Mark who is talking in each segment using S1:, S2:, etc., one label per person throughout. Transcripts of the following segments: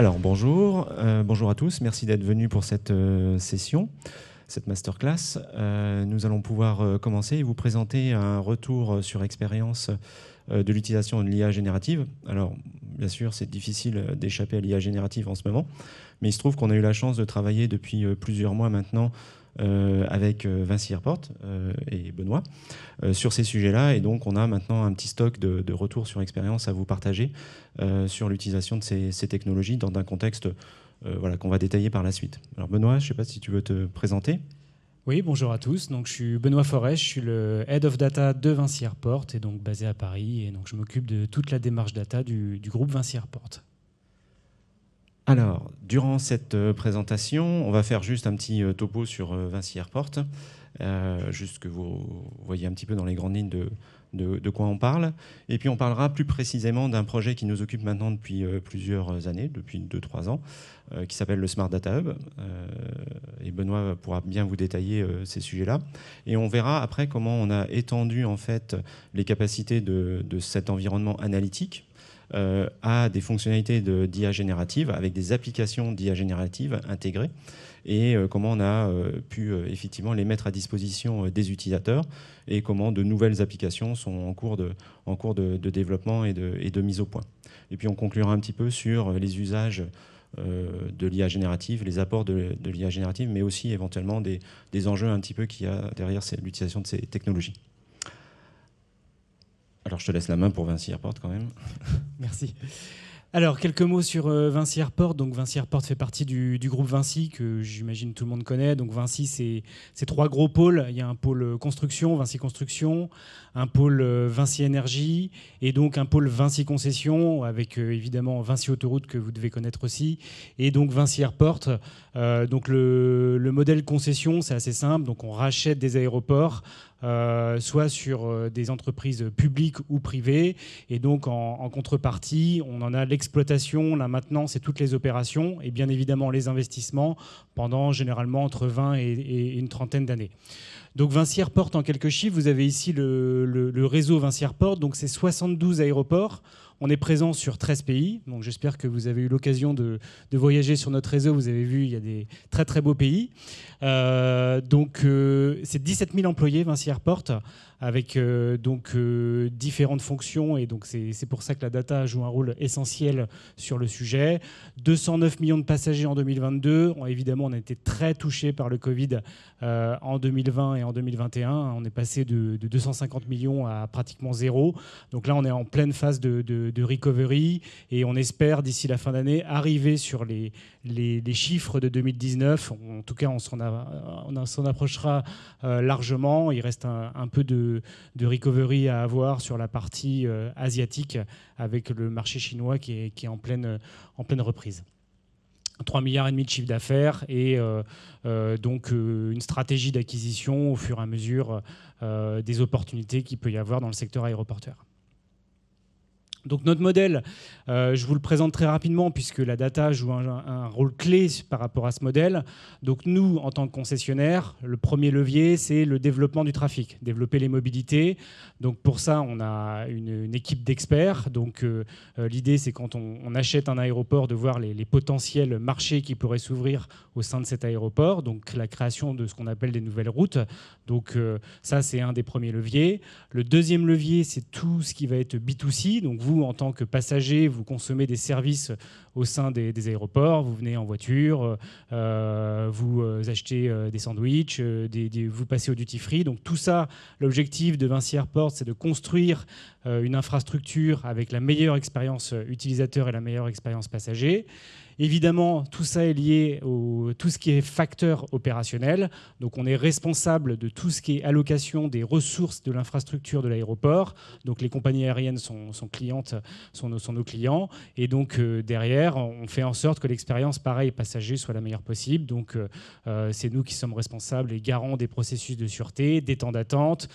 S1: Alors bonjour à tous, merci d'être venus pour cette session, cette masterclass. Nous allons pouvoir commencer et vous présenter un retour sur expérience de l'utilisation de l'IA générative. Alors bien sûr, c'est difficile d'échapper à l'IA générative en ce moment, mais il se trouve qu'on a eu la chance de travailler depuis plusieurs mois maintenant avec Vinci Airport et Benoît sur ces sujets-là. Et donc, on a maintenant un petit stock de retours sur expérience à vous partager sur l'utilisation de ces technologies dans un contexte voilà, qu'on va détailler par la suite. Alors, Benoît, je ne sais pas si tu veux te présenter.
S2: Oui, bonjour à tous. Donc, je suis Benoît Forest, je suis le Head of Data de Vinci Airport et donc basé à Paris. Et donc, je m'occupe de toute la démarche data du groupe Vinci Airport.
S1: Alors, durant cette présentation, on va faire juste un petit topo sur Vinci Airport, juste que vous voyez un petit peu dans les grandes lignes de quoi on parle. Et puis, on parlera plus précisément d'un projet qui nous occupe maintenant depuis plusieurs années, depuis 2-3 ans, qui s'appelle le Smart Data Hub. Et Benoît pourra bien vous détailler ces sujets-là. Et on verra après comment on a étendu en fait les capacités de cet environnement analytique à des fonctionnalités d'IA générative, avec des applications d'IA générative intégrées, et comment on a pu effectivement les mettre à disposition des utilisateurs, et comment de nouvelles applications sont en cours de développement et de mise au point. Et puis on conclura un petit peu sur les usages de l'IA générative, les apports de l'IA générative, mais aussi éventuellement des enjeux un petit peu qu'il y a derrière l'utilisation de ces technologies. Alors, je te laisse la main pour Vinci Airport quand même.
S2: Merci. Alors, quelques mots sur Vinci Airport. Donc, Vinci Airport fait partie du groupe Vinci, que j'imagine tout le monde connaît. Donc, Vinci, c'est 3 gros pôles. Il y a un pôle construction, Vinci Construction, un pôle Vinci Énergie, et donc un pôle Vinci Concession, avec évidemment Vinci Autoroute, que vous devez connaître aussi, et donc Vinci Airport. Donc, le modèle concession, c'est assez simple. Donc, on rachète des aéroports, soit sur des entreprises publiques ou privées, et donc en contrepartie, on en a l'exploitation, la maintenance et toutes les opérations, et bien évidemment les investissements pendant généralement entre 20 et une trentaine d'années. Donc Vinci Airport, en quelques chiffres, vous avez ici le réseau Vinci Airport, donc c'est 72 aéroports. On est présent sur 13 pays, donc j'espère que vous avez eu l'occasion de voyager sur notre réseau. Vous avez vu, il y a des très très beaux pays. C'est 17 000 employés, Vinci Airport, avec différentes fonctions, et donc c'est pour ça que la data joue un rôle essentiel sur le sujet. 209 millions de passagers en 2022. Évidemment, on a été très touché par le Covid en 2020 et en 2021. On est passé de 250 millions à pratiquement zéro. Donc là, on est en pleine phase de recovery, et on espère d'ici la fin d'année arriver sur les chiffres de 2019. En tout cas, on s'en approchera largement. Il reste un peu de recovery à avoir sur la partie asiatique, avec le marché chinois qui est en pleine reprise. 3,5 milliards de chiffre d'affaires, et une stratégie d'acquisition au fur et à mesure des opportunités qu'il peut y avoir dans le secteur aéroportuaire. Donc notre modèle, je vous le présente très rapidement, puisque la data joue un rôle clé par rapport à ce modèle. Donc nous, en tant que concessionnaire, le premier levier, c'est le développement du trafic, développer les mobilités. Donc pour ça, on a une équipe d'experts. Donc l'idée, c'est quand on achète un aéroport, de voir les potentiels marchés qui pourraient s'ouvrir au sein de cet aéroport. Donc la création de ce qu'on appelle des nouvelles routes. Donc ça, c'est un des premiers leviers. Le deuxième levier, c'est tout ce qui va être B2C. Donc vous, en tant que passager, vous consommez des services au sein des aéroports. Vous venez en voiture, vous achetez des sandwichs, vous passez au duty-free. Donc tout ça, l'objectif de Vinci Airport, c'est de construire une infrastructure avec la meilleure expérience utilisateur et la meilleure expérience passager. Évidemment, tout ça est lié à tout ce qui est facteur opérationnel. Donc, on est responsable de tout ce qui est allocation des ressources de l'infrastructure de l'aéroport. Donc, les compagnies aériennes sont nos clients. Et donc, derrière, on fait en sorte que l'expérience, pareil, passager, soit la meilleure possible. Donc, c'est nous qui sommes responsables et garants des processus de sûreté, des temps d'attente.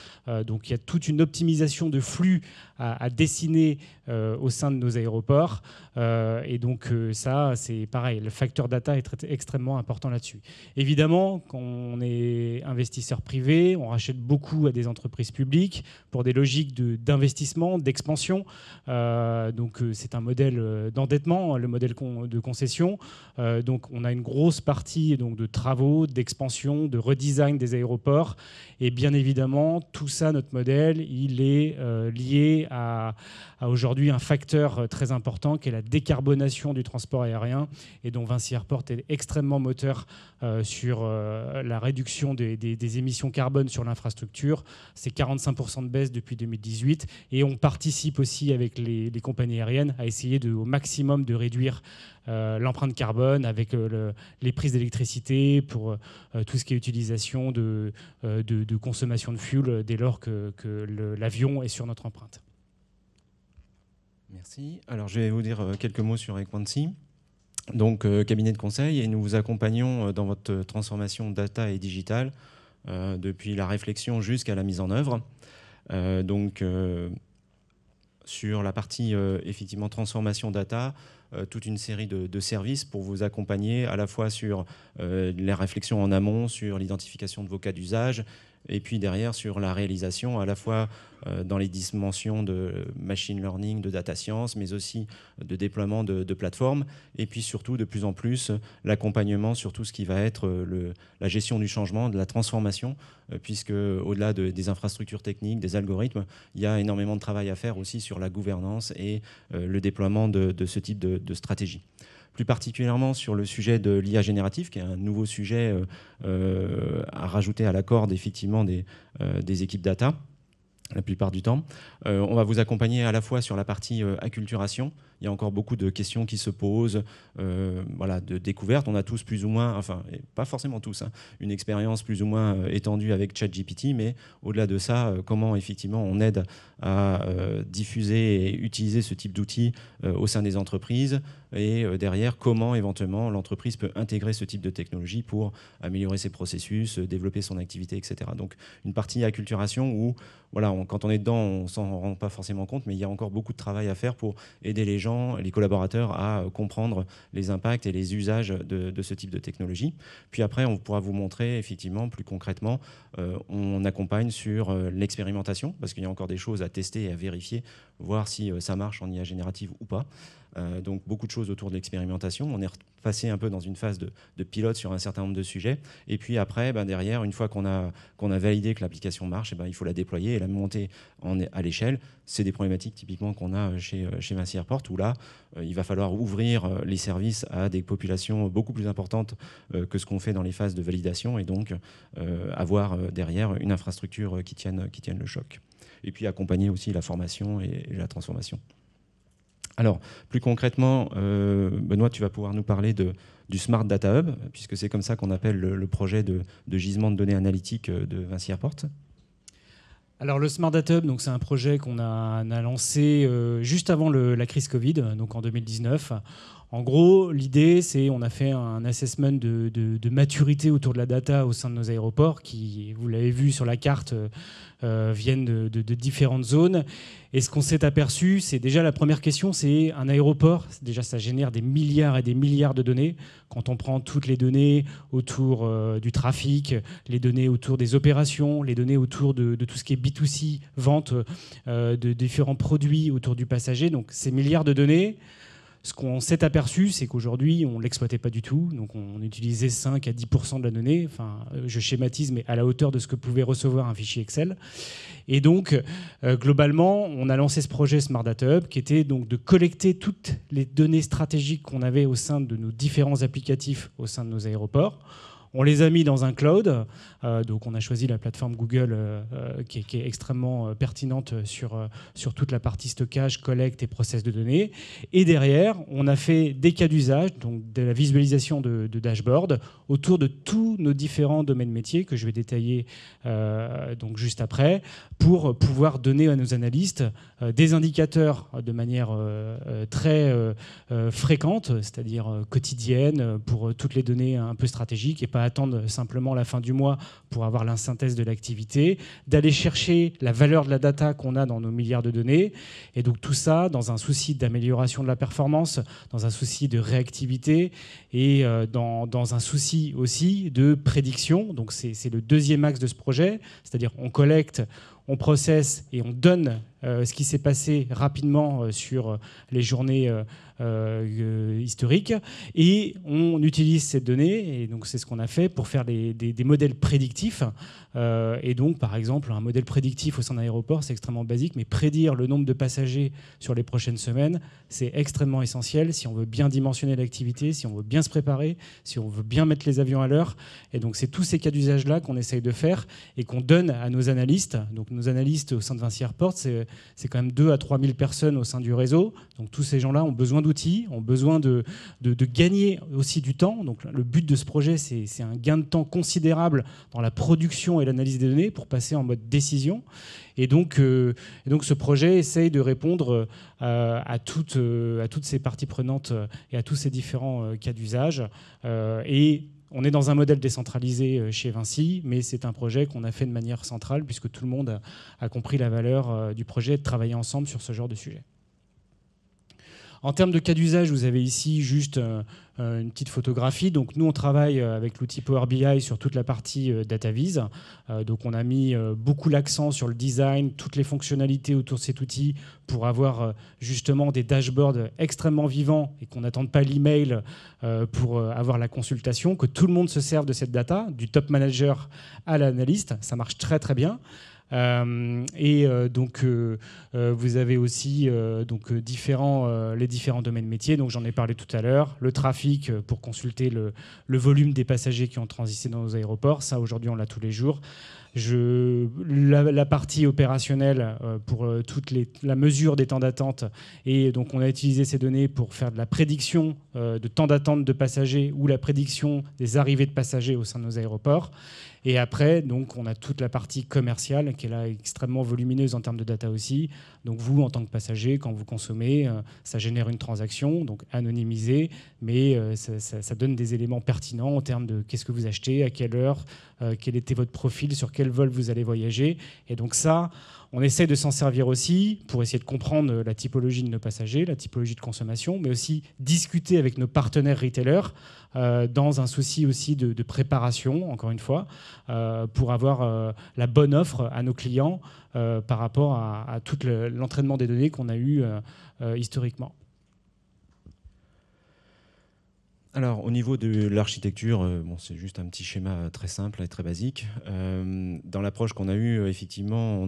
S2: Donc, il y a toute une optimisation de flux à dessiner au sein de nos aéroports. Et donc, ça, c'est c'est pareil, le facteur data est extrêmement important là-dessus. Évidemment, quand on est investisseur privé, on rachète beaucoup à des entreprises publiques pour des logiques d'investissement, d'expansion. Donc c'est un modèle d'endettement, le modèle de concession. Donc on a une grosse partie donc, de travaux, d'expansion, de redesign des aéroports. Et bien évidemment, tout ça, notre modèle, il est lié à aujourd'hui un facteur très important qui est la décarbonation du transport aérien et dont Vinci Airport est extrêmement moteur sur la réduction des émissions carbone sur l'infrastructure. C'est 45% de baisse depuis 2018 et on participe aussi avec les compagnies aériennes à essayer au maximum de réduire l'empreinte carbone avec les prises d'électricité pour tout ce qui est utilisation de consommation de fuel dès lors que l'avion est sur notre empreinte.
S1: Merci. Alors, je vais vous dire quelques mots sur Equancy. Donc, cabinet de conseil, et nous vous accompagnons dans votre transformation data et digitale depuis la réflexion jusqu'à la mise en œuvre. Sur la partie effectivement transformation data, toute une série de services pour vous accompagner à la fois sur les réflexions en amont, sur l'identification de vos cas d'usage, et puis derrière sur la réalisation, à la fois dans les dimensions de machine learning, de data science, mais aussi de déploiement de plateformes, et puis surtout de plus en plus l'accompagnement sur tout ce qui va être la gestion du changement, de la transformation, puisque au-delà des infrastructures techniques, des algorithmes, il y a énormément de travail à faire aussi sur la gouvernance et le déploiement de ce type de stratégie. Plus particulièrement sur le sujet de l'IA générative, qui est un nouveau sujet à rajouter à la corde effectivement des équipes data, la plupart du temps. On va vous accompagner à la fois sur la partie acculturation. Il y a encore beaucoup de questions qui se posent, de découverte. On a tous plus ou moins, enfin, pas forcément tous, une expérience plus ou moins étendue avec ChatGPT, mais au-delà de ça, comment effectivement on aide à diffuser et utiliser ce type d'outils au sein des entreprises, et derrière, comment éventuellement l'entreprise peut intégrer ce type de technologie pour améliorer ses processus, développer son activité, etc. Donc une partie acculturation où, quand on est dedans, on ne s'en rend pas forcément compte, mais il y a encore beaucoup de travail à faire pour aider les gens, les collaborateurs à comprendre les impacts et les usages de ce type de technologie. Puis après, on pourra vous montrer effectivement plus concrètement, on accompagne sur l'expérimentation, parce qu'il y a encore des choses à tester et à vérifier, voir si ça marche en IA générative ou pas. Donc beaucoup de choses autour de l'expérimentation. On est repassé un peu dans une phase de pilote sur un certain nombre de sujets. Et puis après, derrière, une fois qu'on a validé que l'application marche, il faut la déployer et la monter à l'échelle. C'est des problématiques typiquement qu'on a chez Vinci Airport, où là, il va falloir ouvrir les services à des populations beaucoup plus importantes que ce qu'on fait dans les phases de validation, et donc avoir derrière une infrastructure qui tienne le choc. Et puis accompagner aussi la formation et la transformation. Alors, plus concrètement, Benoît, tu vas pouvoir nous parler du Smart Data Hub, puisque c'est comme ça qu'on appelle le projet de gisement de données analytiques de Vinci Airport.
S2: Alors le Smart Data Hub, c'est un projet qu'on a lancé juste avant la crise Covid, donc en 2019. En gros, l'idée, c'est on a fait un assessment de maturité autour de la data au sein de nos aéroports, qui, vous l'avez vu sur la carte, viennent de différentes zones. Et ce qu'on s'est aperçu, c'est déjà la première question, c'est un aéroport, déjà ça génère des milliards et des milliards de données. Quand on prend toutes les données autour du trafic, les données autour des opérations, les données autour de tout ce qui est B2C, vente de différents produits autour du passager, donc ces milliards de données. Ce qu'on s'est aperçu, c'est qu'aujourd'hui, on ne l'exploitait pas du tout. Donc, on utilisait 5 à 10% de la donnée. Enfin, je schématise, mais à la hauteur de ce que pouvait recevoir un fichier Excel. Et donc, globalement, on a lancé ce projet Smart Data Hub, qui était donc de collecter toutes les données stratégiques qu'on avait au sein de nos différents applicatifs au sein de nos aéroports. On les a mis dans un cloud, donc on a choisi la plateforme Google qui est extrêmement pertinente sur toute la partie stockage, collecte et process de données. Et derrière, on a fait des cas d'usage, donc de la visualisation de dashboard autour de tous nos différents domaines métiers que je vais détailler donc juste après, pour pouvoir donner à nos analystes des indicateurs de manière très fréquente, c'est-à-dire quotidienne pour toutes les données un peu stratégiques et pas attendre simplement la fin du mois pour avoir la synthèse de l'activité, d'aller chercher la valeur de la data qu'on a dans nos milliards de données. Et donc tout ça dans un souci d'amélioration de la performance, dans un souci de réactivité et dans un souci aussi de prédiction. Donc c'est le deuxième axe de ce projet, c'est-à-dire on collecte, on processe et on donne ce qui s'est passé rapidement sur les journées historiques, et on utilise ces données, et donc c'est ce qu'on a fait pour faire des modèles prédictifs. Et donc par exemple un modèle prédictif au sein d'un aéroport, c'est extrêmement basique, mais prédire le nombre de passagers sur les prochaines semaines, c'est extrêmement essentiel si on veut bien dimensionner l'activité, si on veut bien se préparer, si on veut bien mettre les avions à l'heure. Et donc c'est tous ces cas d'usage là qu'on essaye de faire et qu'on donne à nos analystes. Donc nos analystes au sein de Vinci Airports, c'est quand même 2 à 3 000 personnes au sein du réseau. Donc tous ces gens-là ont besoin d'outils, ont besoin de gagner aussi du temps. Donc le but de ce projet, c'est un gain de temps considérable dans la production et l'analyse des données pour passer en mode décision. Et donc ce projet essaye de répondre à toutes ces parties prenantes et à tous ces différents cas d'usage. Et on est dans un modèle décentralisé chez Vinci, mais c'est un projet qu'on a fait de manière centrale puisque tout le monde a compris la valeur du projet de travailler ensemble sur ce genre de sujet. En termes de cas d'usage, vous avez ici juste une petite photographie. Donc nous, on travaille avec l'outil Power BI sur toute la partie DataVis. Donc on a mis beaucoup l'accent sur le design, toutes les fonctionnalités autour de cet outil pour avoir justement des dashboards extrêmement vivants et qu'on n'attende pas l'email pour avoir la consultation, que tout le monde se serve de cette data, du top manager à l'analyste. Ça marche très très bien. Donc vous avez aussi les différents domaines métiers. Donc j'en ai parlé tout à l'heure. Le trafic pour consulter le volume des passagers qui ont transité dans nos aéroports. Ça, aujourd'hui, on l'a tous les jours. La partie opérationnelle pour la mesure des temps d'attente. Et donc on a utilisé ces données pour faire de la prédiction de temps d'attente de passagers ou la prédiction des arrivées de passagers au sein de nos aéroports. Et après, donc, on a toute la partie commerciale qui est là extrêmement volumineuse en termes de data aussi. Donc vous, en tant que passager, quand vous consommez, ça génère une transaction, donc anonymisée, mais ça donne des éléments pertinents en termes de qu'est-ce que vous achetez, à quelle heure, quel était votre profil, sur quel vol vous allez voyager. Et donc ça, on essaie de s'en servir aussi pour essayer de comprendre la typologie de nos passagers, la typologie de consommation, mais aussi discuter avec nos partenaires retailers dans un souci aussi de préparation, encore une fois, pour avoir la bonne offre à nos clients par rapport à tout l'entraînement des données qu'on a eu historiquement.
S1: Alors, au niveau de l'architecture, c'est juste un petit schéma très simple et très basique. Dans l'approche qu'on a eue, effectivement,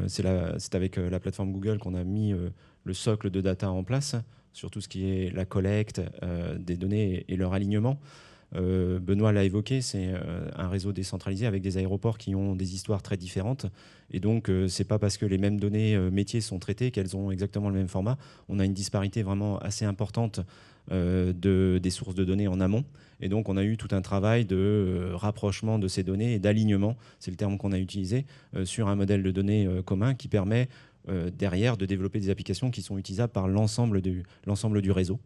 S1: c'est avec la plateforme Google qu'on a mis le socle de data en place, sur tout ce qui est la collecte des données et leur alignement. Benoît l'a évoqué, c'est un réseau décentralisé avec des aéroports qui ont des histoires très différentes. Et donc, c'est pas parce que les mêmes données métiers sont traitées qu'elles ont exactement le même format. On a une disparité vraiment assez importante des sources de données en amont. Et donc, on a eu tout un travail de rapprochement de ces données et d'alignement, c'est le terme qu'on a utilisé, sur un modèle de données commun qui permet derrière de développer des applications qui sont utilisables par l'ensemble du réseau.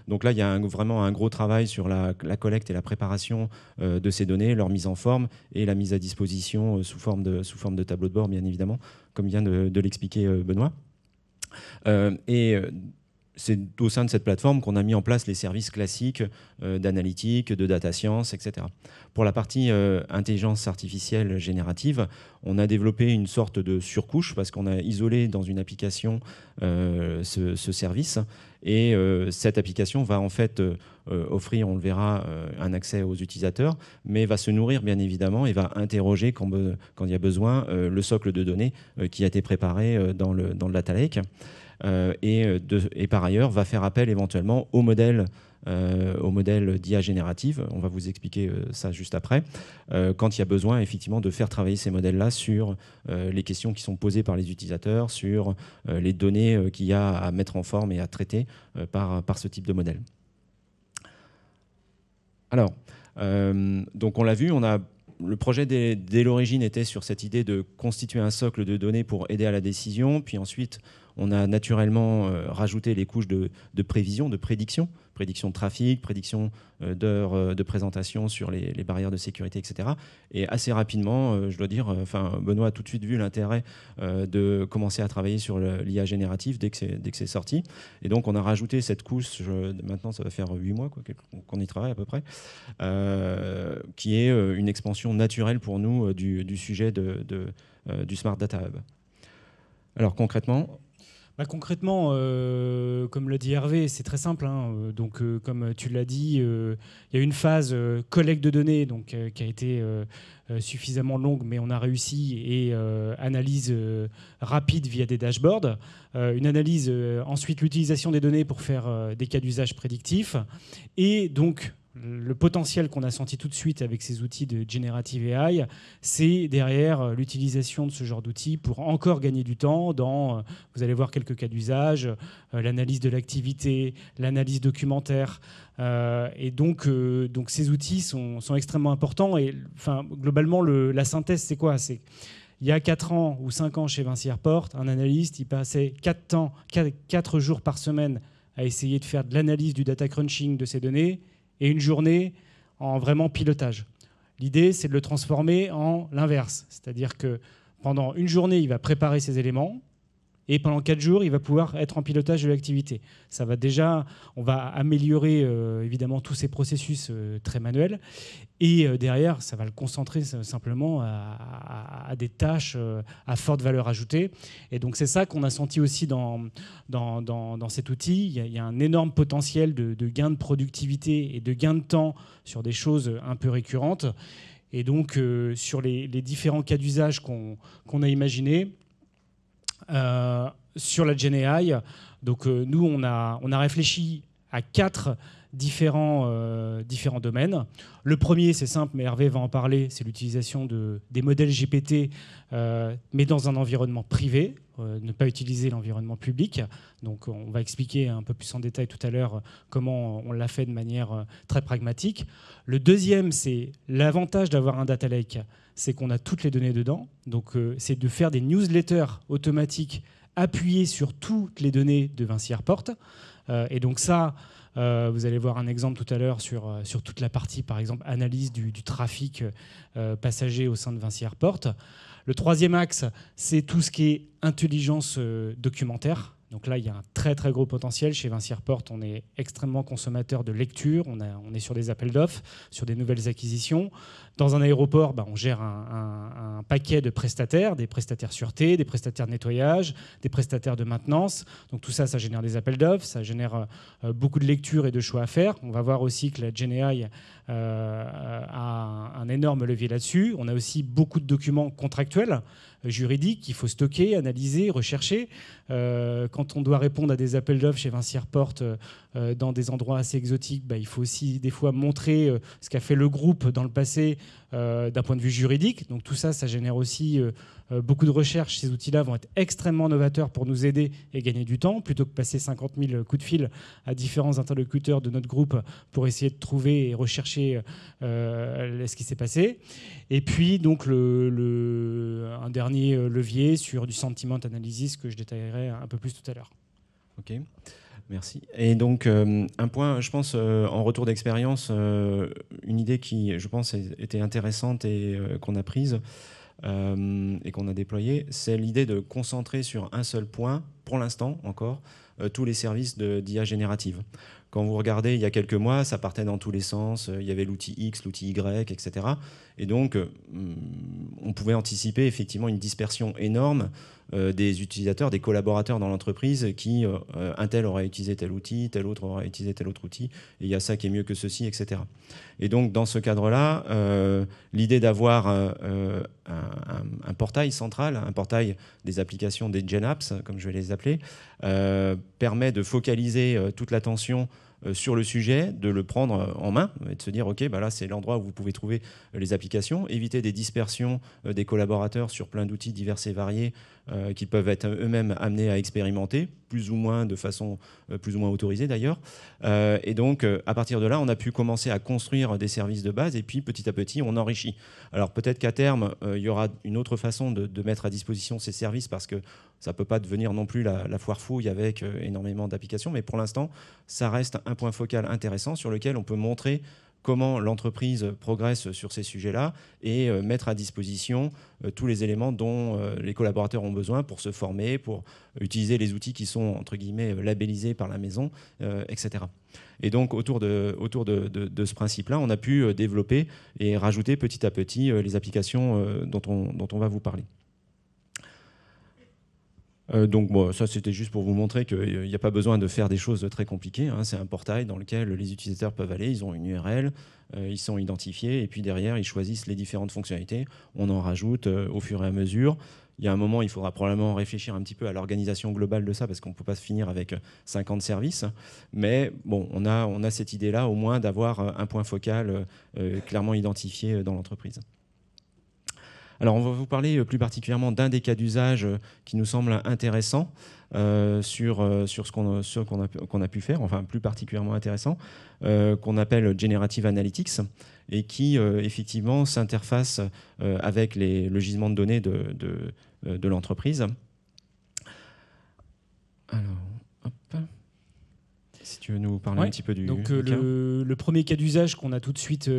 S1: Donc là, il y a vraiment un gros travail sur la collecte et la préparation de ces données, leur mise en forme et la mise à disposition sous forme de tableau de bord, bien évidemment, comme vient de l'expliquer Benoît. C'est au sein de cette plateforme qu'on a mis en place les services classiques d'analytique, de data science, etc. Pour la partie intelligence artificielle générative, on a développé une sorte de surcouche parce qu'on a isolé dans une application ce service. Et cette application va en fait offrir, on le verra, un accès aux utilisateurs, mais va se nourrir bien évidemment et va interroger quand il y a besoin le socle de données qui a été préparé dans le Data Lake. Et par ailleurs, va faire appel éventuellement au modèle d'IA générative. On va vous expliquer ça juste après. Quand il y a besoin, effectivement, de faire travailler ces modèles-là sur les questions qui sont posées par les utilisateurs, sur les données qu'il y a à mettre en forme et à traiter par ce type de modèle. Alors, donc on l'a vu, le projet dès l'origine était sur cette idée de constituer un socle de données pour aider à la décision. Puis ensuite, on a naturellement rajouté les couches de prévision, de prédiction, prédiction de trafic, prédiction d'heures de présentation sur les barrières de sécurité, etc. Et assez rapidement, je dois dire, Benoît a tout de suite vu l'intérêt de commencer à travailler sur l'IA générative dès que c'est sorti. Et donc, on a rajouté cette couche, maintenant ça va faire 8 mois qu'on y travaille à peu près, qui est une expansion naturelle pour nous du sujet du Smart Data Hub. Alors concrètement,
S2: concrètement, comme l'a dit Hervé, c'est très simple. Donc, comme tu l'as dit, il y a une phase collecte de données donc, qui a été suffisamment longue, mais on a réussi, et analyse rapide via des dashboards. Une analyse, ensuite l'utilisation des données pour faire des cas d'usage prédictifs. Et donc, le potentiel qu'on a senti tout de suite avec ces outils de Generative AI, c'est derrière l'utilisation de ce genre d'outils pour encore gagner du temps dans, vous allez voir quelques cas d'usage, l'analyse de l'activité, l'analyse documentaire. Et donc ces outils sont extrêmement importants. Et globalement, la synthèse, c'est quoi? C'est il y a 4 ans ou 5 ans chez Vinci Airport, un analyste, il passait 4 jours par semaine à essayer de faire de l'analyse du data crunching de ces données, et une journée en vraiment pilotage. L'idée, c'est de le transformer en l'inverse. C'est-à-dire que pendant une journée, il va préparer ses éléments, et pendant 4 jours, il va pouvoir être en pilotage de l'activité. Ça va déjà, on va améliorer évidemment tous ces processus très manuels, et derrière, ça va le concentrer simplement à des tâches à forte valeur ajoutée. Et donc c'est ça qu'on a senti aussi dans cet outil. Il y a un énorme potentiel de gain de productivité et de gain de temps sur des choses un peu récurrentes. Et donc sur les différents cas d'usage qu'on a imaginés, sur la GenAI, donc nous on a réfléchi à 4 différents domaines. Le premier, c'est simple, mais Hervé va en parler, c'est l'utilisation des modèles GPT, mais dans un environnement privé, ne pas utiliser l'environnement public. Donc on va expliquer un peu plus en détail tout à l'heure comment on l'a fait de manière très pragmatique. Le deuxième, c'est l'avantage d'avoir un data lake, c'est qu'on a toutes les données dedans. Donc c'est de faire des newsletters automatiques appuyés sur toutes les données de Vinci Airport. Et donc ça, vous allez voir un exemple tout à l'heure sur toute la partie, par exemple, analyse du trafic passager au sein de Vinci Airport. Le troisième axe, c'est tout ce qui est intelligence documentaire. Donc là, il y a un très très gros potentiel. Chez Vinci Airport, on est extrêmement consommateur de lecture. On est sur des appels d'offres, sur des nouvelles acquisitions. Dans un aéroport, on gère un paquet de prestataires, des prestataires sûreté, des prestataires de nettoyage, des prestataires de maintenance. Donc tout ça, ça génère des appels d'offres, ça génère beaucoup de lectures et de choix à faire. On va voir aussi que la GenAI a un énorme levier là-dessus. On a aussi beaucoup de documents contractuels, juridiques, qu'il faut stocker, analyser, rechercher. Quand on doit répondre à des appels d'offres chez Vinci Airport dans des endroits assez exotiques, il faut aussi des fois montrer ce qu'a fait le groupe dans le passé d'un point de vue juridique. Donc tout ça, ça génère aussi beaucoup de recherches. Ces outils-là vont être extrêmement novateurs pour nous aider et gagner du temps, plutôt que passer 50 000 coups de fil à différents interlocuteurs de notre groupe pour essayer de trouver et rechercher ce qui s'est passé. Et puis donc un dernier levier sur du sentiment analysis que je détaillerai un peu plus tout à l'heure.
S1: Ok. Merci. Et donc, un point, je pense, en retour d'expérience, une idée qui, je pense, était intéressante et qu'on a prise et qu'on a déployée, c'est l'idée de concentrer sur un seul point, pour l'instant encore, tous les services d'IA générative. Quand vous regardez, il y a quelques mois, ça partait dans tous les sens. Il y avait l'outil X, l'outil Y, etc. Et donc, on pouvait anticiper effectivement une dispersion énorme des utilisateurs, des collaborateurs dans l'entreprise qui, un tel aurait utilisé tel outil, tel autre aurait utilisé tel autre outil, et il y a ça qui est mieux que ceci, etc. Et donc, dans ce cadre-là, l'idée d'avoir un portail central, un portail des applications, des GenApps, comme je vais les appeler, permet de focaliser toute l'attention sur le sujet, de le prendre en main et de se dire ok, là c'est l'endroit où vous pouvez trouver les applications, éviter des dispersions des collaborateurs sur plein d'outils divers et variés qui peuvent être eux-mêmes amenés à expérimenter, plus ou moins de façon plus ou moins autorisée d'ailleurs. Et donc, à partir de là, on a pu commencer à construire des services de base et puis petit à petit, on enrichit. Alors peut-être qu'à terme, il y aura une autre façon de mettre à disposition ces services parce que ça ne peut pas devenir non plus la foire fouille avec énormément d'applications, mais pour l'instant, ça reste un point focal intéressant sur lequel on peut montrer comment l'entreprise progresse sur ces sujets-là et mettre à disposition tous les éléments dont les collaborateurs ont besoin pour se former, pour utiliser les outils qui sont, entre guillemets, labellisés par la maison, etc. Et donc, autour de ce principe-là, on a pu développer et rajouter petit à petit les applications dont on va vous parler. Donc bon, ça c'était juste pour vous montrer qu'il n'y a pas besoin de faire des choses très compliquées, hein. C'est un portail dans lequel les utilisateurs peuvent aller, ils ont une URL, ils sont identifiés et puis derrière ils choisissent les différentes fonctionnalités. On en rajoute au fur et à mesure. Il y a un moment, il faudra probablement réfléchir un petit peu à l'organisation globale de ça parce qu'on ne peut pas se finir avec 50 services. Mais bon, on a cette idée-là au moins d'avoir un point focal clairement identifié dans l'entreprise. Alors, on va vous parler plus particulièrement d'un des cas d'usage qui nous semble intéressant sur ce qu'on a pu faire, enfin plus particulièrement intéressant, qu'on appelle Generative Analytics et qui effectivement s'interface avec le gisement de données de l'entreprise. Alors, hop. Si tu veux nous parler un petit peu du
S2: donc,
S1: cas.
S2: Le premier cas d'usage qu'on a tout de suite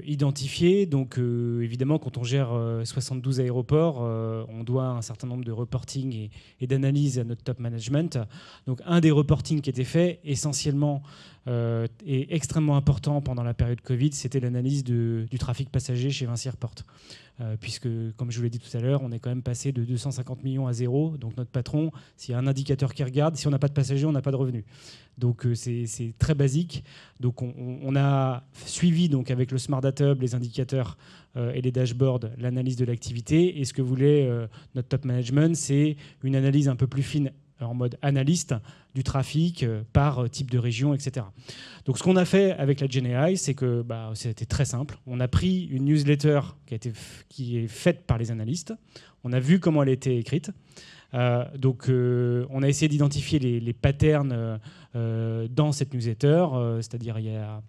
S2: identifié, donc évidemment quand on gère 72 aéroports, on doit un certain nombre de reporting et d'analyses à notre top management. Donc un des reportings qui était fait essentiellement et extrêmement important pendant la période Covid, c'était l'analyse du trafic passager chez Vinci Airport. Puisque, comme je vous l'ai dit tout à l'heure, on est quand même passé de 250 millions à zéro. Donc notre patron, s'il y a un indicateur qui regarde, si on n'a pas de passagers, on n'a pas de revenus. Donc c'est très basique. Donc on a suivi donc, avec le Smart Data Hub les indicateurs et les dashboards, l'analyse de l'activité. Et ce que voulait notre top management, c'est une analyse un peu plus fine en mode analyste du trafic par type de région, etc. Donc ce qu'on a fait avec la GenAI, c'est que c'était très simple. On a pris une newsletter qui est faite par les analystes. On a vu comment elle était écrite. Donc on a essayé d'identifier les patterns dans cette newsletter, c'est-à-dire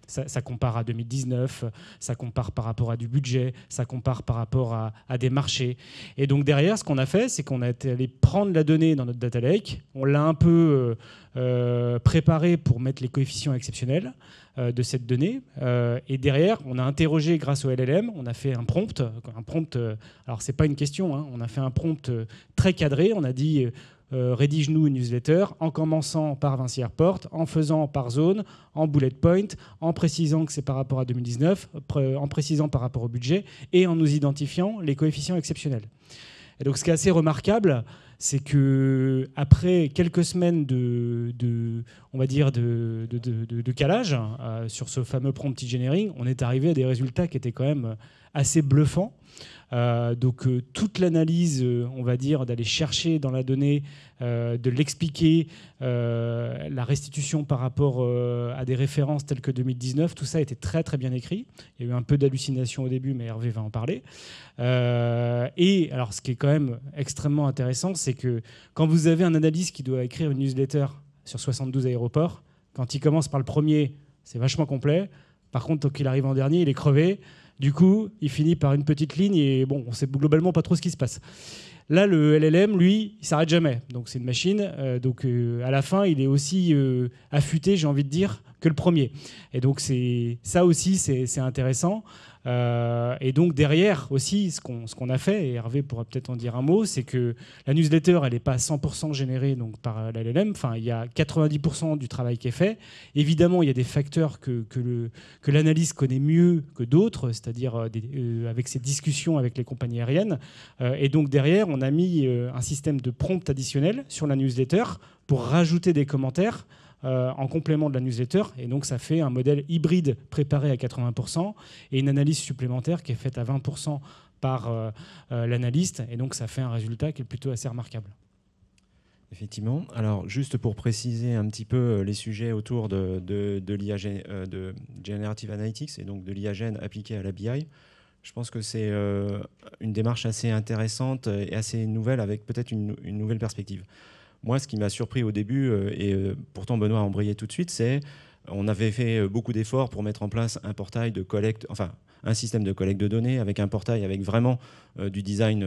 S2: ça compare à 2019, ça compare par rapport à du budget, ça compare par rapport à des marchés. Et donc derrière, ce qu'on a fait, c'est qu'on a été allé prendre la donnée dans notre data lake, on l'a un peu préparé pour mettre les coefficients exceptionnels de cette donnée. Et derrière, on a interrogé grâce au LLM, on a fait un prompt. Alors, ce n'est pas une question, hein, on a fait un prompt très cadré. On a dit rédige-nous une newsletter en commençant par Vinci Airport, en faisant par zone, en bullet point, en précisant que c'est par rapport à 2019, en précisant par rapport au budget et en nous identifiant les coefficients exceptionnels. Et donc, ce qui est assez remarquable, c'est que après quelques semaines on va dire de calage sur ce fameux prompt engineering, on est arrivé à des résultats qui étaient quand même assez bluffants. Donc toute l'analyse, on va dire, d'aller chercher dans la donnée, de l'expliquer, la restitution par rapport à des références telles que 2019, tout ça était très très bien écrit. Il y a eu un peu d'hallucination au début, mais Hervé va en parler. Et alors ce qui est quand même extrêmement intéressant, c'est que quand vous avez un analyste qui doit écrire une newsletter sur 72 aéroports, quand il commence par le premier, c'est vachement complet. Par contre, quand il arrive en dernier, il est crevé. Du coup, il finit par une petite ligne et bon, on ne sait globalement pas trop ce qui se passe. Là, le LLM, lui, il ne s'arrête jamais. Donc, c'est une machine. À la fin, il est aussi affûté, j'ai envie de dire, que le premier. Et donc, ça aussi, c'est intéressant. Et donc, derrière aussi, ce qu'on a fait, et Hervé pourra peut-être en dire un mot, c'est que la newsletter, elle n'est pas à 100% générée donc, par la LLM. Enfin, il y a 90% du travail qui est fait. Évidemment, il y a des facteurs que l'analyse connaît mieux que d'autres, c'est-à-dire avec ses discussions avec les compagnies aériennes. Et donc, derrière, on a mis un système de prompt additionnel sur la newsletter pour rajouter des commentaires en complément de la newsletter. Et donc, ça fait un modèle hybride préparé à 80% et une analyse supplémentaire qui est faite à 20% par l'analyste. Et donc, ça fait un résultat qui est plutôt assez remarquable.
S1: Effectivement. Alors, juste pour préciser un petit peu les sujets autour de l'IA, de Generative Analytics et donc de l'IA Gen appliquée à la BI, je pense que c'est une démarche assez intéressante et assez nouvelle avec peut-être une nouvelle perspective. moi, ce qui m'a surpris au début, pourtant Benoît a embrayé tout de suite, c'est on avait fait beaucoup d'efforts pour mettre en place un portail de collecte, enfin un système de collecte de données avec un portail avec vraiment du design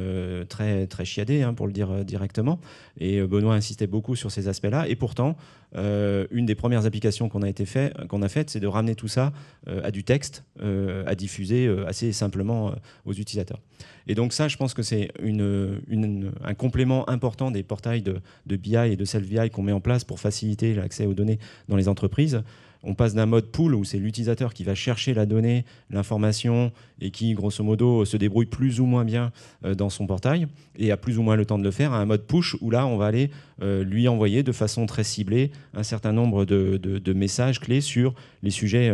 S1: très, très chiadé, pour le dire directement. Et Benoît insistait beaucoup sur ces aspects-là. Et pourtant, une des premières applications qu'on a faites, c'est de ramener tout ça à du texte, à diffuser assez simplement aux utilisateurs. Et donc ça, je pense que c'est un complément important des portails de BI et de Self-BI qu'on met en place pour faciliter l'accès aux données dans les entreprises. On passe d'un mode pool où c'est l'utilisateur qui va chercher la donnée, l'information et qui, grosso modo, se débrouille plus ou moins bien dans son portail et a plus ou moins le temps de le faire, à un mode push où là, on va aller lui envoyer de façon très ciblée un certain nombre de messages clés sur les sujets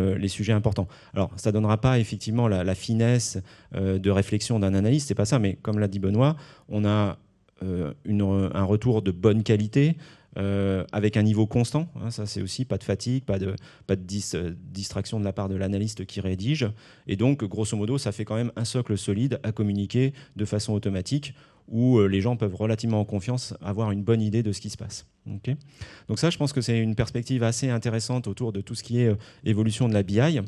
S1: importants. Alors, ça ne donnera pas effectivement la finesse de réflexion d'un analyste, c'est pas ça, mais comme l'a dit Benoît, on a un retour de bonne qualité, avec un niveau constant, ça c'est aussi pas de fatigue, pas de distraction de la part de l'analyste qui rédige, et donc grosso modo ça fait quand même un socle solide à communiquer de façon automatique où les gens peuvent relativement en confiance avoir une bonne idée de ce qui se passe. Okay. Donc ça, je pense que c'est une perspective assez intéressante autour de tout ce qui est évolution de la BI.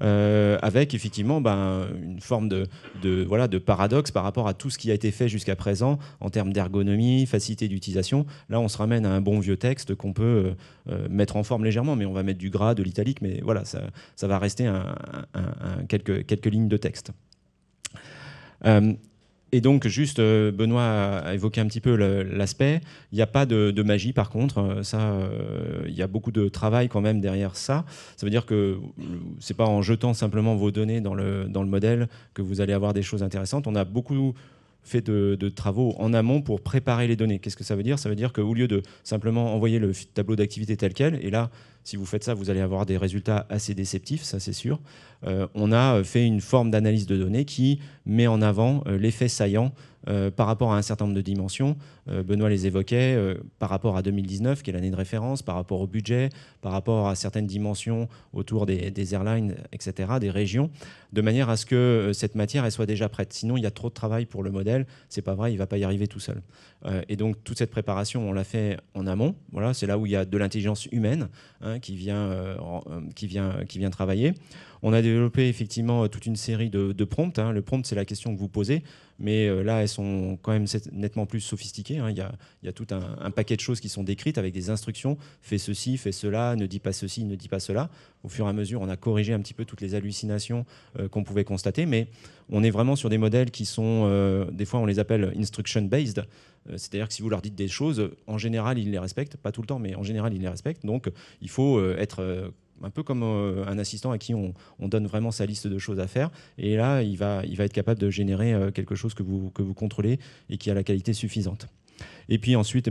S1: Avec effectivement une forme de paradoxe par rapport à tout ce qui a été fait jusqu'à présent en termes d'ergonomie, facilité d'utilisation. Là, on se ramène à un bon vieux texte qu'on peut mettre en forme légèrement, mais on va mettre du gras, de l'italique, mais voilà, ça va rester quelques lignes de texte. Et donc, juste, Benoît a évoqué un petit peu l'aspect. Il n'y a pas de magie, par contre. Il y a beaucoup de travail quand même derrière ça. Ça veut dire que ce n'est pas en jetant simplement vos données dans le modèle que vous allez avoir des choses intéressantes. On a beaucoup fait de travaux en amont pour préparer les données. Qu'est-ce que ça veut dire ? Ça veut dire qu'au lieu de simplement envoyer le tableau d'activité tel quel, et là, si vous faites ça, vous allez avoir des résultats assez déceptifs, ça c'est sûr. On a fait une forme d'analyse de données qui met en avant l'effet saillant par rapport à un certain nombre de dimensions. Benoît les évoquait, par rapport à 2019, qui est l'année de référence, par rapport au budget, par rapport à certaines dimensions autour des airlines, etc., des régions, de manière à ce que cette matière elle soit déjà prête. Sinon, il y a trop de travail pour le modèle. C'est pas vrai, il ne va pas y arriver tout seul. Et donc, toute cette préparation, on l'a fait en amont. Voilà, c'est là où il y a de l'intelligence humaine qui vient travailler. On a développé effectivement toute une série de prompts. Le prompt, c'est la question que vous posez, mais là, elles sont quand même nettement plus sophistiquées. Il y a tout un paquet de choses qui sont décrites avec des instructions. Fais ceci, fais cela, ne dis pas ceci, ne dis pas cela. Au fur et à mesure, on a corrigé un petit peu toutes les hallucinations qu'on pouvait constater, mais on est vraiment sur des modèles qui sont, des fois, on les appelle instruction-based. C'est-à-dire que si vous leur dites des choses, en général, ils les respectent. Pas tout le temps, mais en général, ils les respectent. Donc, il faut être un peu comme un assistant à qui on donne vraiment sa liste de choses à faire. Et là, il va être capable de générer quelque chose que vous contrôlez et qui a la qualité suffisante. Et puis ensuite,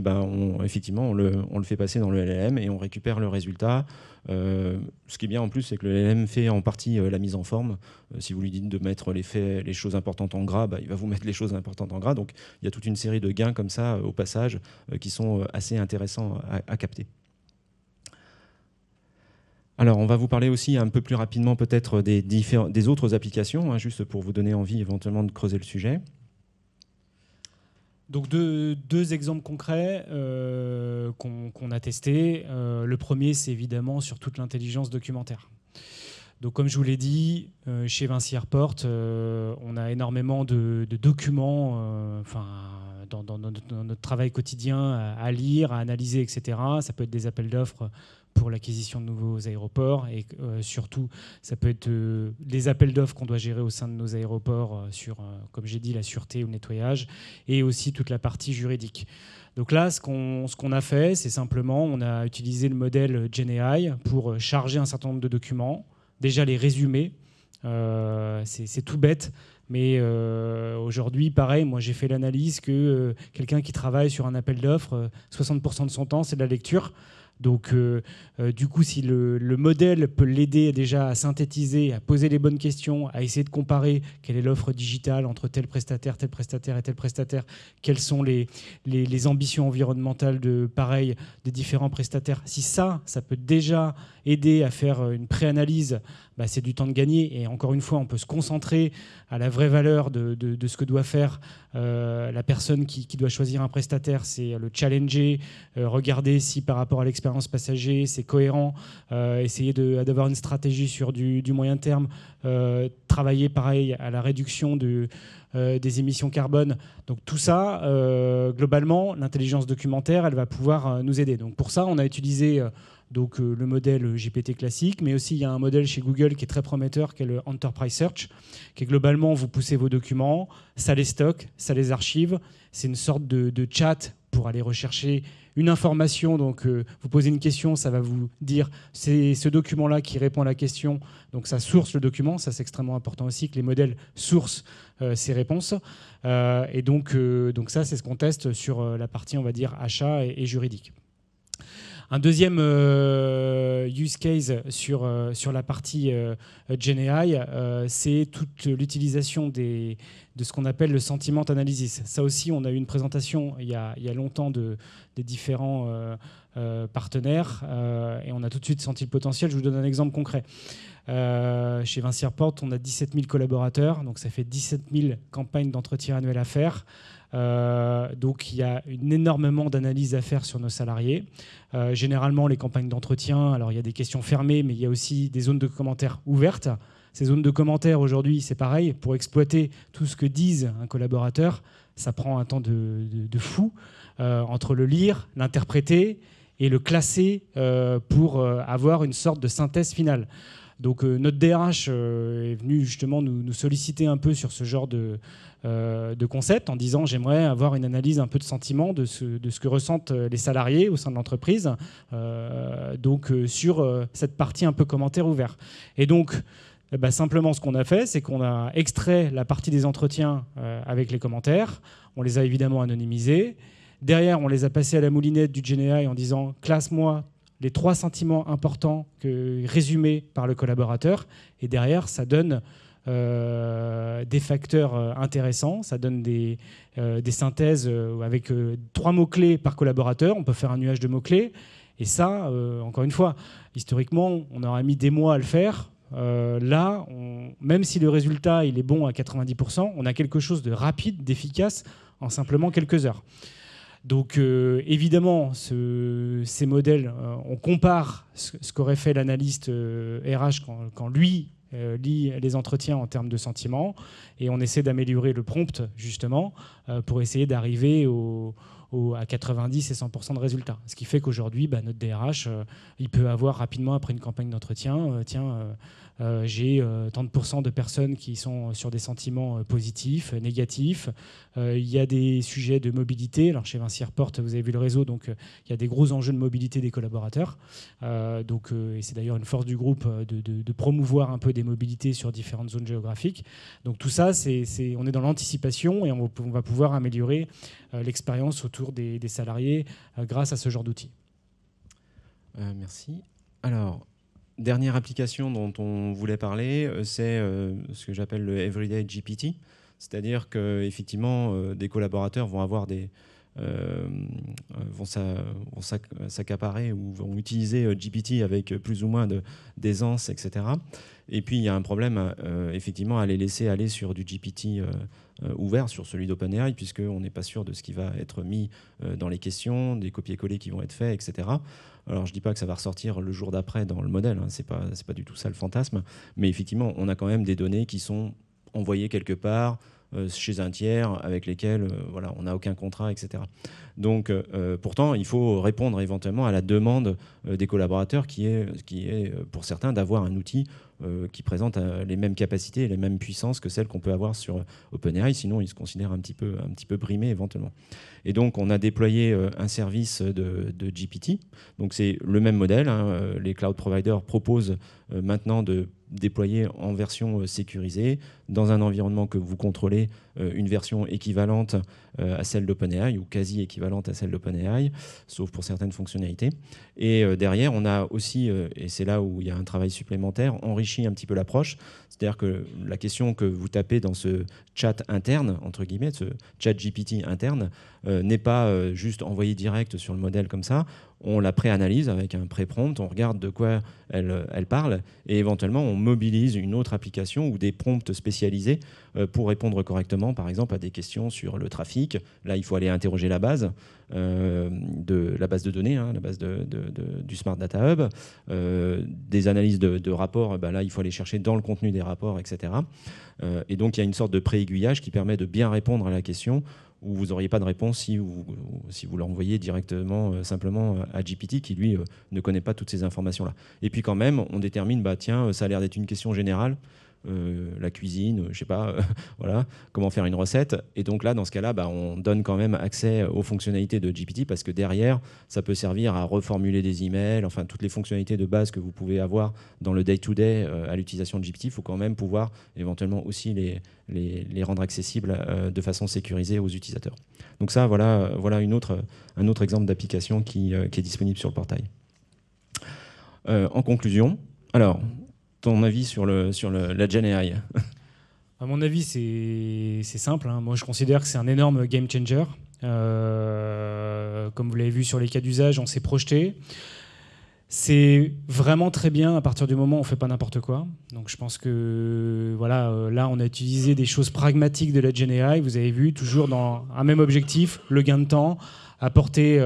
S1: effectivement, on le fait passer dans le LLM et on récupère le résultat. Ce qui est bien en plus, c'est que le LLM fait en partie la mise en forme. Si vous lui dites de mettre les choses importantes en gras, il va vous mettre les choses importantes en gras. Donc il y a toute une série de gains comme ça au passage qui sont assez intéressants à capter. Alors, on va vous parler aussi un peu plus rapidement peut-être des autres applications, juste pour vous donner envie éventuellement de creuser le sujet.
S2: Donc deux exemples concrets qu'on a testés. Le premier, c'est évidemment sur toute l'intelligence documentaire. Donc, comme je vous l'ai dit, chez Vinci Airport, on a énormément de documents dans notre travail quotidien à lire, à analyser, etc. Ça peut être des appels d'offres pour l'acquisition de nouveaux aéroports et surtout, ça peut être les appels d'offres qu'on doit gérer au sein de nos aéroports sur, comme j'ai dit, la sûreté ou le nettoyage et aussi toute la partie juridique. Donc là, ce qu'on a fait, c'est simplement, on a utilisé le modèle GenAI pour charger un certain nombre de documents, déjà les résumer. C'est tout bête, mais aujourd'hui, pareil, moi j'ai fait l'analyse que quelqu'un qui travaille sur un appel d'offres, 60% de son temps, c'est de la lecture. Donc, du coup, si le modèle peut l'aider déjà à synthétiser, à poser les bonnes questions, à essayer de comparer quelle est l'offre digitale entre tel prestataire et tel prestataire, quelles sont les ambitions environnementales des différents prestataires, si ça peut déjà aider à faire une préanalyse, c'est du temps de gagner. Et encore une fois, on peut se concentrer à la vraie valeur de ce que doit faire la personne qui doit choisir un prestataire, c'est le challenger, regarder si par rapport à l'expérience passager, c'est cohérent, essayer d'avoir une stratégie sur du moyen terme, travailler pareil à la réduction des émissions carbone. Donc tout ça, globalement, l'intelligence documentaire, elle va pouvoir nous aider. Donc pour ça, on a utilisé le modèle GPT classique, mais aussi il y a un modèle chez Google qui est très prometteur, qui est le Enterprise Search, qui est globalement, vous poussez vos documents, ça les stocke, ça les archive. C'est une sorte de chat pour aller rechercher une information. Donc vous posez une question, ça va vous dire c'est ce document-là qui répond à la question. Donc ça source le document. Ça, c'est extrêmement important aussi que les modèles sourcent ces réponses. Et donc ça, c'est ce qu'on teste sur la partie, on va dire, achat et juridique. Un deuxième use case sur la partie GenAI, c'est toute l'utilisation de ce qu'on appelle le sentiment analysis. Ça aussi, on a eu une présentation il y a longtemps des différents partenaires et on a tout de suite senti le potentiel. Je vous donne un exemple concret. Chez Vinci Airports, on a 17 000 collaborateurs, donc ça fait 17 000 campagnes d'entretien annuelles à faire. Donc il y a énormément d'analyses à faire sur nos salariés. Généralement, les campagnes d'entretien, alors il y a des questions fermées, mais il y a aussi des zones de commentaires ouvertes. Ces zones de commentaires, aujourd'hui, c'est pareil. Pour exploiter tout ce que disent un collaborateur, ça prend un temps de fou entre le lire, l'interpréter et le classer pour avoir une sorte de synthèse finale. Donc notre DRH est venu justement nous solliciter un peu sur ce genre de concept en disant j'aimerais avoir une analyse un peu de sentiment de ce que ressentent les salariés au sein de l'entreprise sur cette partie un peu commentaire ouvert. Et donc simplement ce qu'on a fait, c'est qu'on a extrait la partie des entretiens avec les commentaires, on les a évidemment anonymisés. Derrière, on les a passés à la moulinette du GenAI en disant classe-moi les 3 sentiments importants résumés par le collaborateur. Et derrière, ça donne des facteurs intéressants, ça donne des synthèses avec 3 mots-clés par collaborateur. On peut faire un nuage de mots-clés. Et ça, encore une fois, historiquement, on aurait mis des mois à le faire. Là, même si le résultat il est bon à 90%, on a quelque chose de rapide, d'efficace en simplement quelques heures. Donc évidemment, ces modèles, on compare ce qu'aurait fait l'analyste RH quand lui lit les entretiens en termes de sentiments, et on essaie d'améliorer le prompt justement pour essayer d'arriver à 90 et 100% de résultats. Ce qui fait qu'aujourd'hui, notre DRH, il peut avoir rapidement, après une campagne d'entretien, j'ai tant de pourcents de personnes qui sont sur des sentiments positifs, négatifs. Il y a des sujets de mobilité. Alors chez Vinci Airports, vous avez vu le réseau, donc il y a des gros enjeux de mobilité des collaborateurs. Et c'est d'ailleurs une force du groupe de promouvoir un peu des mobilités sur différentes zones géographiques. Donc tout ça, on est dans l'anticipation et on va pouvoir améliorer l'expérience autour des salariés grâce à ce genre d'outils.
S1: Merci. Alors, dernière application dont on voulait parler, c'est ce que j'appelle le Everyday GPT. C'est-à-dire qu'effectivement, des collaborateurs vont avoir vont s'accaparer ou vont utiliser GPT avec plus ou moins d'aisance, etc. Et puis, il y a un problème, effectivement, à les laisser aller sur du GPT ouvert, sur celui d'OpenAI, puisqu'on n'est pas sûr de ce qui va être mis dans les questions, des copier-coller qui vont être faits, etc. Alors, je ne dis pas que ça va ressortir le jour d'après dans le modèle, hein, c'est pas du tout ça le fantasme, mais effectivement, on a quand même des données qui sont envoyées quelque part chez un tiers avec lesquels on n'a aucun contrat, etc. Donc, pourtant, il faut répondre éventuellement à la demande des collaborateurs qui est pour certains d'avoir un outil qui présente les mêmes capacités et les mêmes puissances que celles qu'on peut avoir sur OpenAI, sinon ils se considèrent un petit peu brimés éventuellement. Et donc on a déployé un service de GPT, donc c'est le même modèle, hein. Les cloud providers proposent maintenant de déployer en version sécurisée, dans un environnement que vous contrôlez, une version équivalente à celle d'OpenAI ou quasi équivalente à celle d'OpenAI, sauf pour certaines fonctionnalités. Et derrière, on a aussi, et c'est là où il y a un travail supplémentaire, enrichi un petit peu l'approche. C'est-à-dire que la question que vous tapez dans ce chat interne, entre guillemets, ce chat GPT interne, n'est pas juste envoyé direct sur le modèle comme ça. On la préanalyse avec un pré-prompt, on regarde de quoi elle parle, et éventuellement on mobilise une autre application ou des prompts spécialisés pour répondre correctement, par exemple, à des questions sur le trafic. Là, il faut aller interroger la base de données, la base du Smart Data Hub. Des analyses de rapports, là, il faut aller chercher dans le contenu des rapports, etc. Et donc, il y a une sorte de pré-aiguillage qui permet de bien répondre à la question où vous n'auriez pas de réponse si vous l'envoyez directement, simplement à GPT, qui, lui, ne connaît pas toutes ces informations-là. Et puis, quand même, on détermine, tiens, ça a l'air d'être une question générale, la cuisine, je sais pas, voilà, comment faire une recette. Et donc là, dans ce cas-là, on donne quand même accès aux fonctionnalités de GPT parce que derrière, ça peut servir à reformuler des emails, enfin toutes les fonctionnalités de base que vous pouvez avoir dans le day-to-day à l'utilisation de GPT. Il faut quand même pouvoir éventuellement aussi les rendre accessibles de façon sécurisée aux utilisateurs. Donc ça, voilà un autre exemple d'application qui est disponible sur le portail. En conclusion, alors, ton avis sur la Gen AI?
S2: À mon avis, c'est simple. Moi, je considère que c'est un énorme game changer. Comme vous l'avez vu sur les cas d'usage, on s'est projeté. C'est vraiment très bien à partir du moment où on ne fait pas n'importe quoi. Donc je pense que là, on a utilisé des choses pragmatiques de la Gen AI. Vous avez vu, toujours dans un même objectif, le gain de temps, apporter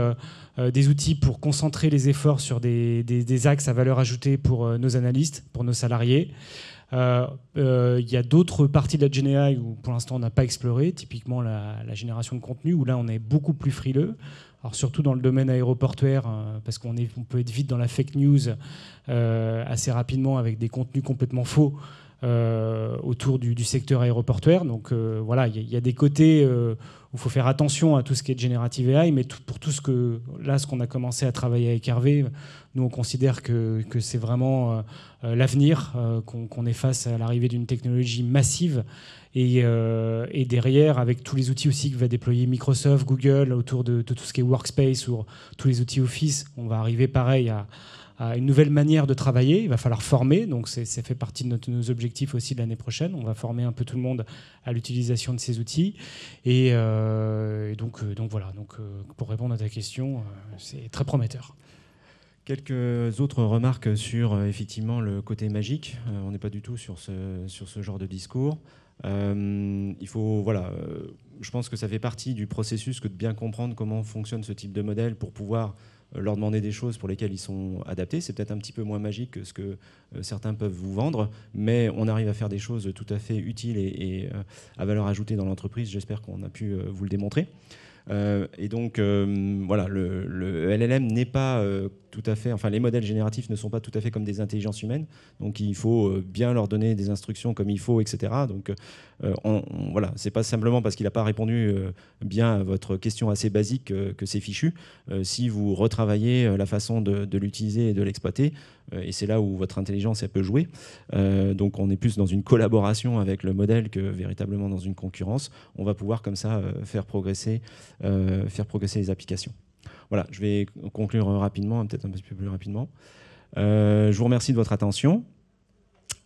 S2: des outils pour concentrer les efforts sur des axes à valeur ajoutée pour nos analystes, pour nos salariés. Il y a d'autres parties de la Gen AI où pour l'instant on n'a pas exploré, typiquement la génération de contenu, où là on est beaucoup plus frileux. Alors surtout dans le domaine aéroportuaire, parce qu'on peut être vite dans la fake news assez rapidement avec des contenus complètement faux autour du secteur aéroportuaire. Donc voilà, il y a des côtés où il faut faire attention à tout ce qui est générative AI, mais pour tout ce qu'on a commencé à travailler avec Hervé, nous on considère que c'est vraiment l'avenir, qu'on est face à l'arrivée d'une technologie massive. Et derrière, avec tous les outils aussi que va déployer Microsoft, Google, autour de tout ce qui est Workspace ou tous les outils Office, on va arriver pareil à une nouvelle manière de travailler. Il va falloir former, donc ça fait partie de nos objectifs aussi de l'année prochaine. On va former un peu tout le monde à l'utilisation de ces outils. Et donc voilà, pour répondre à ta question, c'est très prometteur.
S1: Quelques autres remarques sur effectivement le côté magique. On n'est pas du tout sur ce genre de discours. Il faut, je pense que ça fait partie du processus que de bien comprendre comment fonctionne ce type de modèle pour pouvoir leur demander des choses pour lesquelles ils sont adaptés. C'est peut-être un petit peu moins magique que ce que certains peuvent vous vendre, mais on arrive à faire des choses tout à fait utiles et à valeur ajoutée dans l'entreprise. J'espère qu'on a pu vous le démontrer. Et donc, le LLM n'est pas tout à fait... Enfin, les modèles génératifs ne sont pas tout à fait comme des intelligences humaines. Donc, il faut bien leur donner des instructions comme il faut, etc. Donc, c'est pas simplement parce qu'il n'a pas répondu bien à votre question assez basique que c'est fichu. Si vous retravaillez la façon de l'utiliser et de l'exploiter, et c'est là où votre intelligence elle peut jouer. Donc, on est plus dans une collaboration avec le modèle que véritablement dans une concurrence. On va pouvoir comme ça faire progresser les applications. Voilà, je vais conclure rapidement, peut-être un petit peu plus rapidement. Je vous remercie de votre attention.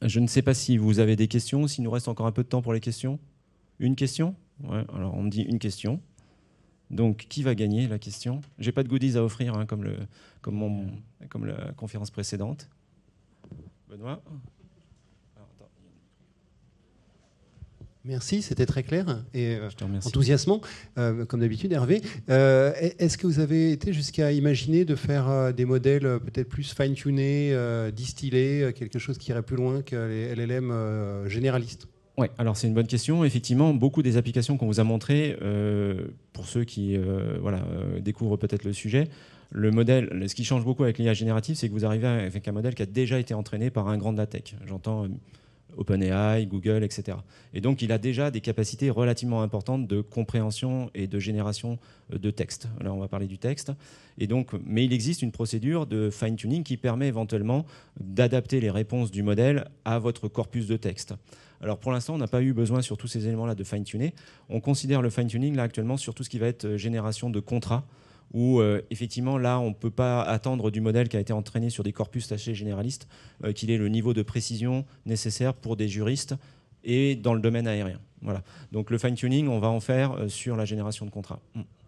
S1: Je ne sais pas si vous avez des questions, s'il nous reste encore un peu de temps pour les questions. Une question ? Ouais, alors on me dit une question. Donc, qui va gagner la question ? J'ai pas de goodies à offrir, comme la conférence précédente. Benoît ?
S3: Merci, c'était très clair et enthousiasmant, comme d'habitude, Hervé. Est-ce que vous avez été jusqu'à imaginer de faire des modèles peut-être plus fine-tunés, distillés, quelque chose qui irait plus loin que les LLM généralistes ?
S1: Oui, alors c'est une bonne question. Effectivement, beaucoup des applications qu'on vous a montrées, pour ceux qui découvrent peut-être le sujet, le modèle, ce qui change beaucoup avec l'IA générative, c'est que vous arrivez avec un modèle qui a déjà été entraîné par un grand data tech. J'entends OpenAI, Google, etc. Et donc, il a déjà des capacités relativement importantes de compréhension et de génération de texte. Là, on va parler du texte. Et donc, mais il existe une procédure de fine-tuning qui permet éventuellement d'adapter les réponses du modèle à votre corpus de texte. Alors, pour l'instant, on n'a pas eu besoin sur tous ces éléments-là de fine-tuner. On considère le fine-tuning, là, actuellement, sur tout ce qui va être génération de contrats, où effectivement, là, on ne peut pas attendre du modèle qui a été entraîné sur des corpus assez généralistes qu'il ait le niveau de précision nécessaire pour des juristes et dans le domaine aérien. Voilà. Donc le fine-tuning, on va en faire sur la génération de contrats.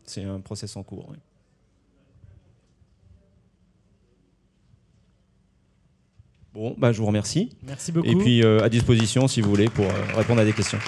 S1: C'est un process en cours. Oui. Bon, bah, je vous remercie.
S2: Merci beaucoup.
S1: Et puis à disposition si vous voulez pour répondre à des questions.